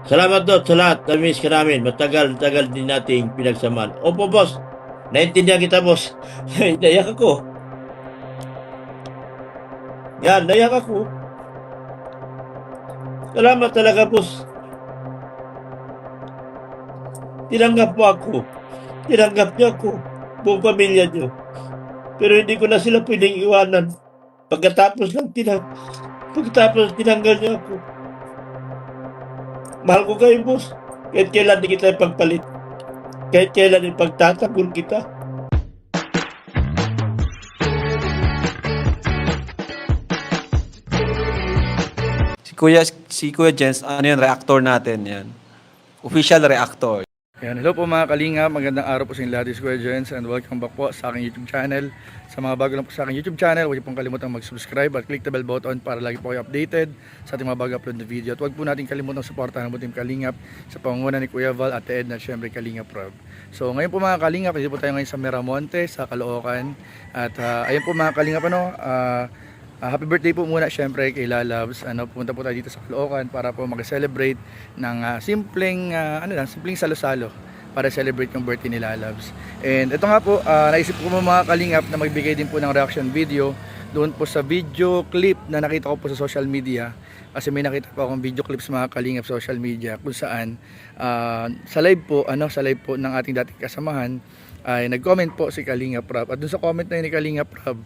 Salamat daw sa lahat. Namiss ka namin. Matagal-tagal din nating pinagsamahan. Opo, boss. Naintindihan kita, boss. Naiyak ako. Yan, naiyak ako. Salamat talaga, boss. Tinanggap mo ako. Tinanggap niyo ako. Buong pamilya niyo. Pero hindi ko na sila pwedeng iwanan. Pagkatapos tinanggal niyo ako. Mahal ko kayo, boss. Kahit kailan di kita ipagpalit. Kahit kailan ipagtatanggol kita. Si Kuya Jens, ano yan, reactor natin yan. Official reactor. Yan, hello po mga kalinga, magandang araw po sa inyo lahat. This is Kuya Jens and welcome back po sa aking YouTube channel. Sa mga bago lang po sa aking YouTube channel, huwag niyo pong kalimutang mag-subscribe at click the bell button para lagi po kayo updated sa ating mga bago upload na video. At huwag po natin kalimutang suportahan ang Team Kalingap sa pangunguna ni Kuya Val at Ed na syempre Kalingap Rob. So ngayon po mga Kalingap, dito po tayo ngayon sa Miramonte, sa Caloocan. At ayun po mga Kalingap, happy birthday po muna syempre kay Lalabs. Pumunta po tayo dito sa Caloocan para po mag-celebrate ng simpleng salo-salo para celebrate yung birthday ni Lalabs. And ito nga po, naisip ko mga Kalingap na magbigay din po ng reaction video doon po sa video clip na nakita ko po sa social media. Kasi may nakita po akong video clips mga Kalingap sa social media kung saan sa live po ng ating dating kasamahan ay nag-comment po si Kalingap Rob. At dun sa comment na yun ni Kalingap Rob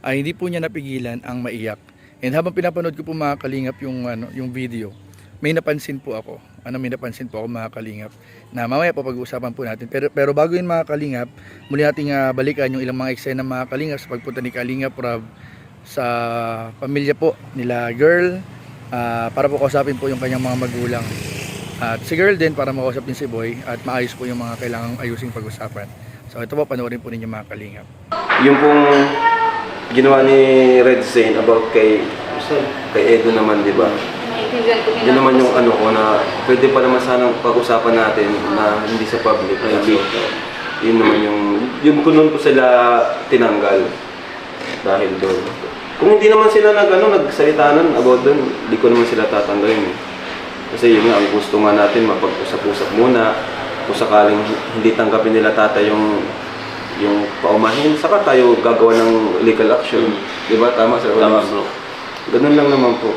ay hindi po niya napigilan ang maiyak. And habang pinapanood ko po mga Kalingap yung video, may napansin po ako mga Kalingap na mamaya po pag-uusapan po natin. Pero bago yun mga Kalingap, muli nating balikan yung ilang mga eksena mga Kalingap sa pagpunta ni Kalingap Rob sa pamilya po nila Girl, para po kausapin po yung kanyang mga magulang. At si Girl din para makausap din si Boy at maayos po yung mga kailangang ayusing pag-usapan. So ito po, panoorin po ninyo mga Kalingap. Yung pong ginawa ni Red Zane about kay Edo naman, di ba? Yun naman yung ano ko na pwede pa naman sanang pag-usapan natin na hindi sa public. Yun naman yung kung noon ko sila tinanggal dahil doon. Kung hindi naman sila nagsalita nun about doon, hindi ko naman sila tatanggalin. Kasi yun nga, ang gusto nga natin mapag-usap-usap muna. Kung sakaling hindi tanggapin nila tata yung paumahin, saka tayo gagawa ng legal action. Di ba? Tama, sir? Tama, bro. Ganun lang naman po.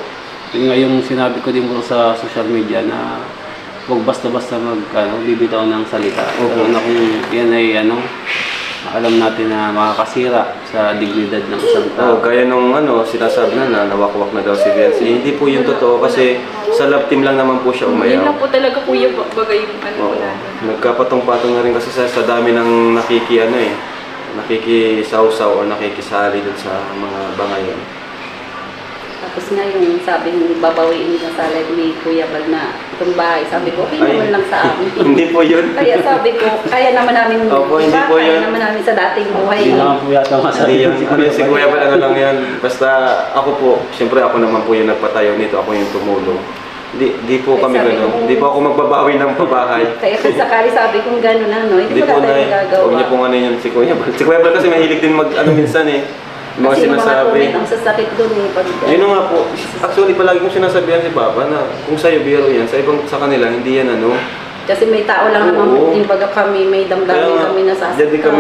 Yun nga yung sinabi ko din mo sa social media na huwag basta-basta bibitaw ng salita. Lalo na kung yan ay alam natin na makakasira sa dignidad ng isang tao. Gaya nung sinasabi na nawakwak na daw si Vince. Hindi po yung totoo kasi sa love team lang naman po siya umayaw. Yun lang po talaga kuya, bagay yung po natin. Nagkapatong-patong na rin kasi sa dami ng nakikisaw-saw o nakikisali dun sa mga bangayan. Tapos nga yung sabi ng babawiin niya sa live ni Kuya Bal na itong bahay, sabi ko, okay naman lang sa amin. Hindi po yun. Kaya sabi ko, kaya naman namin, Opo, hindi po kaya yun. naman namin sa dating buhay. Hindi naman po yata Hindi masabi. yun. Si Kuya ba lang yan. Basta ako po, siyempre ako naman po yung nagpatayo nito. Ako yung tumulong. Di po kami Sabi gano'n. ko- Di po ako magbabawi ng pabahay. Kaya kung sakali sabi kong gano'n hindi Hindi ko po na tayo na. gagawa. Huwag niyo pong yun si Kuya Bal. Si Kuya Bal kasi mahilig din minsan eh. Mga Kasi yung mga sinasabi. comment ang sasakit doon pag Yun nga po. Actually, palagi kong sinasabihan si Papa na kung sa'yo biro yan, sa kanila, hindi yan kasi may tao lang naman Oo. din baga kami, may damdamin kami na sasaktan. Diyan din kami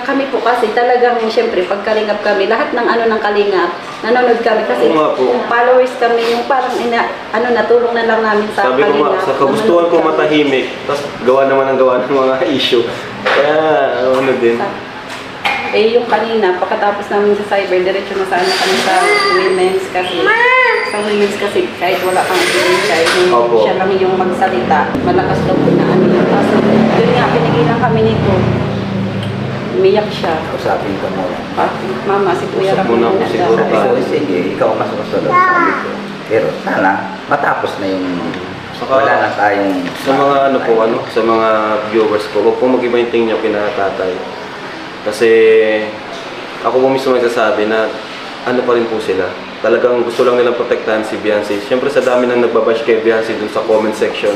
Kami po kasi talagang siyempre pag kalingap kami, lahat ng ng kalingap, nanonood kami kasi Oo nga po. kung followers kami, yung parang natulong na lang namin sa Sabi ko nga, kalingap. sa kagustuhan ko Nanonood kami. matahimik, tapos gawa naman ng mga issue. Kaya, din. Yung kanina, pagkatapos namin sa cyber, diretso na sana kami sa women's kasi. Sa women's kasi kahit wala kang child, Opo. siya kami yung magsalita. Malakas daw po na yun. Tapos yun nga, pinigilan kami nito. Umiyak siya. Usapin ko muna. Mama, si Kuya Usap Ram muna ako siguro. Ikaw, sige, ikaw mas kasunod sabi ko. Pero sana, matapos na yung Saka, wala na tayong... Sa mga sa mga viewers ko, huwag pong mag-iba yung tingin niyo kina tatay. Kasi ako po mismo nagsasabi na pa rin po sila. talagang gusto lang nilang protektahan si Beyonce. Siyempre sa dami nang nagbabash kay Beyonce dun sa comment section,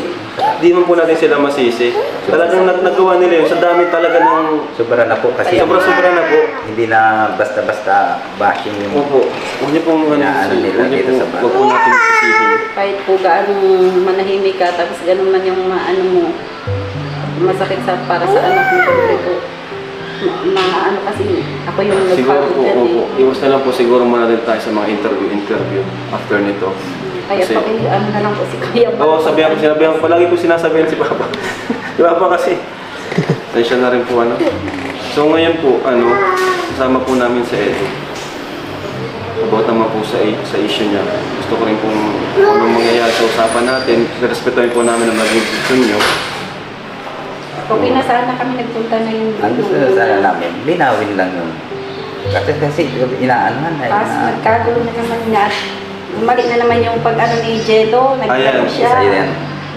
di man po natin sila masisi. Talagang nagawa nila yun. Sa dami talaga ng... Sobra na po kasi Sobra-sobra na po. hindi na basta-basta bashing yung Opo. Huwag niyo pong Inaano nila dito sa huwag po natin sisihin. Kahit po gaano manahimik ka, tapos ganun man yung ano mo, masakit para sa anak mo, syempre po, ano kasi, ako yung Siguro nagpapagod po, yan opo. eh. Iwas na lang po siguro muna din tayo sa mga interview after nito. Kaya Kasi- ano na lang po si Kuya. Oo, sinabihan ko. Palagi ko sinasabihan si Papa. Si Papa kasi. Tensya na rin po, ano. So ngayon po, kasama po namin sa Edo. About naman po sa issue niya. Gusto ko rin kung anong mangyayari sa usapan natin. Respetuhin po namin ang maging decision niyo. Okay na sana kami nagpunta na yung ang gusto na sana namin, linawin lang yun. Kasi inaanuhan na Tapos nagkagulo na naman nga. Mali na naman yung pag-ano ni Jello, nagkagulo Ayan, siya. Isa yan.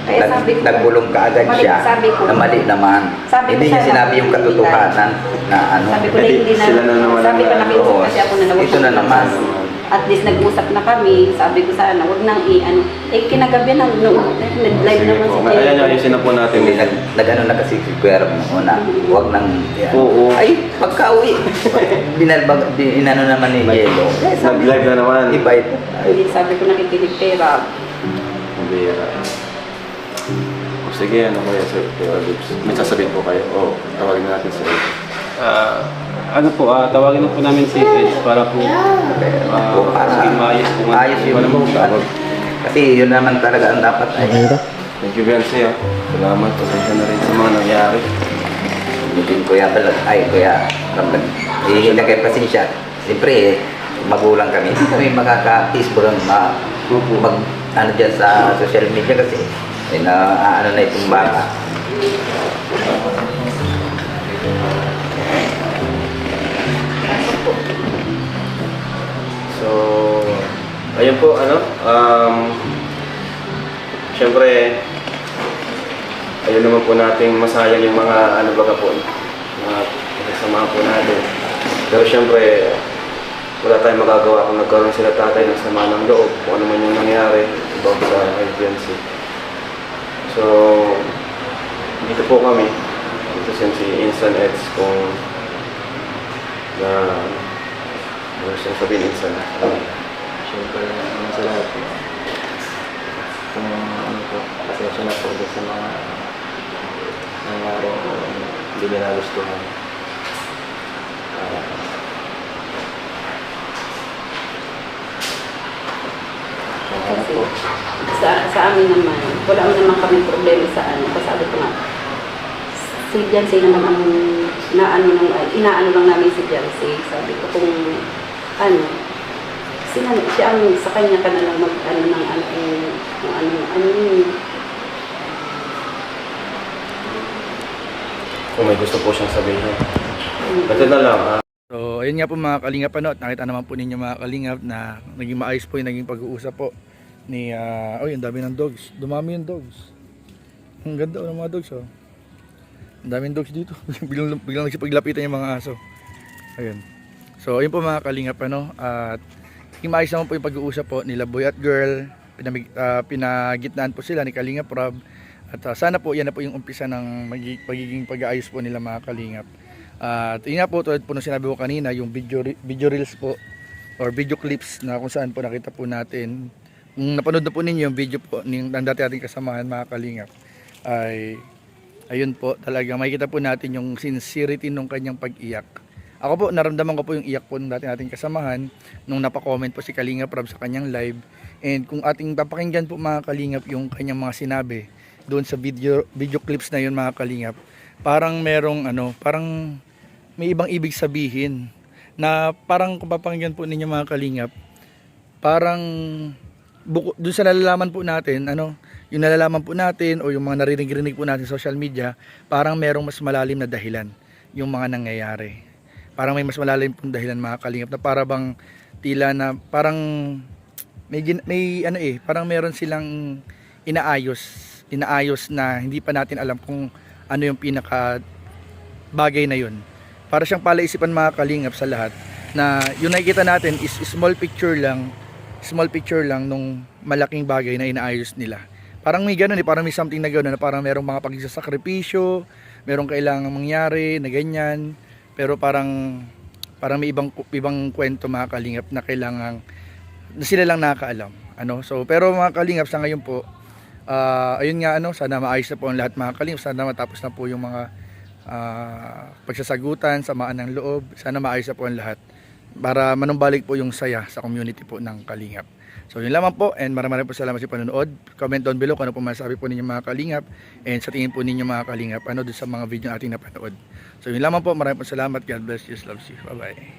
Kaya sabi ko, Nagbulong ka agad mali, siya sabi ko. na mali naman. Sabi ko Hindi niya sana, sinabi yung katotohanan na ano. Sabi ko na hindi na, Sila na naman sabi ko ang nakiusap oo. kasi ako na nawag. Ito na naman. At least nag-usap na kami, sabi ko sana, wag nang i-ano. kinagabi na, nag-live Sige naman po. si Ayan, Jello. ayusin na po natin. Hindi, nag-ano na kasi si Kuya Ram una. Huwag nang, yan. Oo. Ay, pagka-uwi, inano naman ni Yelo. Nag-live na naman. Iba ito. Hindi, sabi ko nakikinig kay Rob. Ang bihira. O sige, ano kaya sa may sasabihin po kayo. Tawagin na natin sa Tawagin na po namin si Eds para po Para maging maayos po. ayos yung ano. Kasi yun naman talaga ang dapat ay. Thank you, Beyonce. Salamat. Pasensya na rin sa mga nangyari. Hindi Kuya pala, Kuya Ram, hihingi na kayo pasensya. Siyempre, magulang kami. Hindi kami makaka-peaceful mag ano dyan sa social media kasi ano na itong bata. So, ayun po, syempre, ayun naman po nating masayang yung mga mga kasama po natin. Pero syempre, wala tayong magagawa kung nagkaroon sila tatay ng sama ng loob, kung ano man yung nangyari about sa agency. So, dito po kami, dito si Instant Eds kung ano siyang sabihin Instant. Siyempre, sa lahat po. Kung pasensya na po sa mga nangyari hindi nila nagustuhan. Kasi sa amin naman, wala naman kami problema sa Kasabi ko nga, si Jancy naman ang inaano lang namin si Jancy. Sabi ko kung siya ang sa kanya ka na lang mag-ano ng Kung may gusto po siyang sabihin. Ito na lang. So, ayun nga po mga kalingap at nakita naman po ninyo mga kalingap na naging maayos po yung naging pag-uusap po ni, ang dami ng dogs. Dumami yung dogs. Ang ganda ng mga dogs, oh. Ang daming dogs dito. biglang nagsipaglapitan yung mga aso. Ayun. So, ayun po mga kalingap, at naging maayos naman po yung pag-uusap po nila boy at girl. Pinagitnaan po sila ni Kalingap Rob. At sana po, yan na po yung umpisa ng magiging pag-aayos po nila mga kalingap. At yun nga po, tulad po nung sinabi ko kanina, yung video reels po or video clips na kung saan po nakita po natin. Kung napanood na po ninyo yung video po ng dati ating kasamahan mga kalingap, ay ayun po, talaga makikita po natin yung sincerity nung kanyang pag-iyak. Ako po, naramdaman ko po yung iyak po ng dati ating kasamahan nung napa-comment po si Kalingap Rob sa kanyang live. And kung ating papakinggan po mga kalingap yung kanyang mga sinabi doon sa video clips na yun mga kalingap, parang merong parang may ibang ibig sabihin na parang kung papakinggan po ninyo mga kalingap, parang doon sa nalalaman po natin, yung nalalaman po natin o yung mga narinig po natin sa social media, parang merong mas malalim na dahilan yung mga nangyayari. Parang may mas malalim pong dahilan mga kalingap na para bang tila na parang parang meron silang inaayos na hindi pa natin alam kung ano yung pinaka bagay na yun. Para siyang palaisipan mga kalingap sa lahat na yung nakikita natin is small picture lang small picture lang nung malaking bagay na inaayos nila. Parang may ganun parang may something na gano'n na parang merong mga pagsasakripisyo, merong kailangang mangyari na ganyan, pero parang may ibang kwento mga kalingap na kailangan na sila lang nakakaalam. So pero mga kalingap sa ngayon po, ayun nga sana maayos na po ang lahat mga kalingap, sana matapos na po yung mga pagsasagutan, samaan ng loob, sana maayos na po ang lahat para manumbalik po yung saya sa community po ng Kalingap. So yun lamang po, and maraming po salamat sa panonood. Comment down below kung ano po masasabi po ninyo mga Kalingap, and sa tingin po ninyo mga Kalingap doon sa mga video ating napanood. So yun lamang po, maraming po salamat. God bless you, loves you. Bye bye.